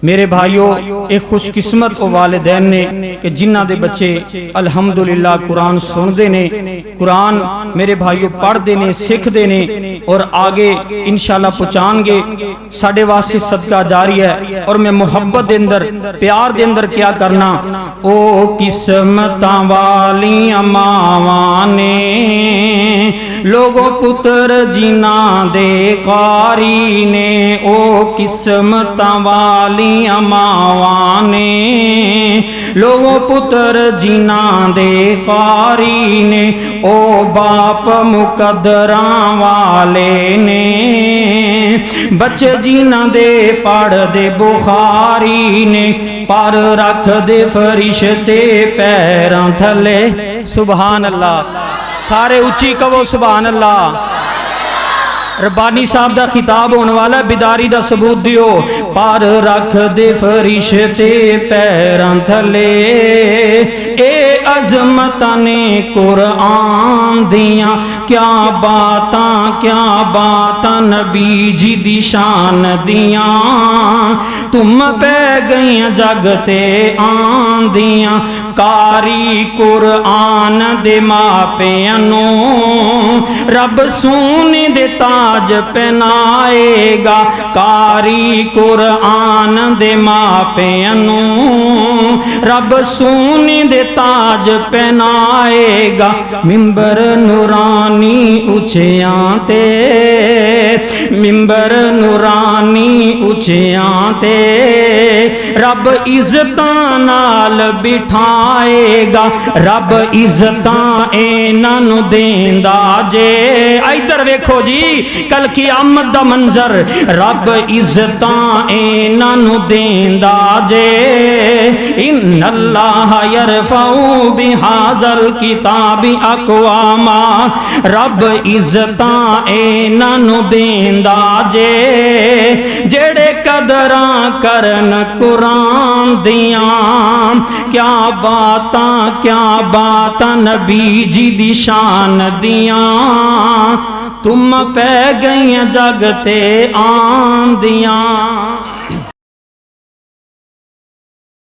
मेरे भाइयों, एक खुशकिस्मत वो वालिदैन ने कि जिन्हां दे बच्चे अल्हम्दुलिल्लाह कुरान सुनते ने, कुरान मेरे भाइयों पढ़ते ने, सीखते ने और आगे इंशाअल्लाह पहुँचाएंगे। साढ़े वास्ते सदका जारी है। और मैं मुहब्बत के अंदर, प्यार के अंदर क्या करना, ओ किस्मतां वालियां मावां ने लोगो पुत्र जिना दे कारी ने, ओ किस्मतां वालियां मावां ने लोगो पुत्र जिना दे कारी ने, ओ बाप मुकद्दरां वाले ने बच्चे जिना दे पढ़ दे बुखारी ने, पर रख दे फरिश्ते पैरां थले। सुभान अल्लाह। सारे उच्ची कहो सुभान अल्लाह। रब्बानी साहब का खिताब होने वाला, बिदारी का सबूत दियो। पर रख दे फरिश्ते पैरां थले, ए अजमत ने कुरान दियां क्या बातां नबी जी दी शान दियां, तुम पै गई जगते आंदियां, कारी कुरान दे मापियां नू रब सोने दे ताज पहनाएगा, कारी कुरान दे मापियां नू रब सोने दे ताज पहनाएगा। मिंबर नूरानी उचियां ते, मिंबर नूरानी उचियां ते रब इज्जतां नाल बिठाएगा, रब इज्जतां इन्हां नूं देंदा जे। इधर वेखो जी, कल क़यामत दा मंजर, रब इज्जतां इन्हां नूं देंदा जे। इन्नल्लाह यरफउ बिहाज़ल किताबि अक़वामा, रब इज्जतां इन्हां नूं देंदा जे जेड़े कदरां करन कुरान दियां। क्या बातां नबी जी दी शान दियां, तुम पै गई जगते आंदियां।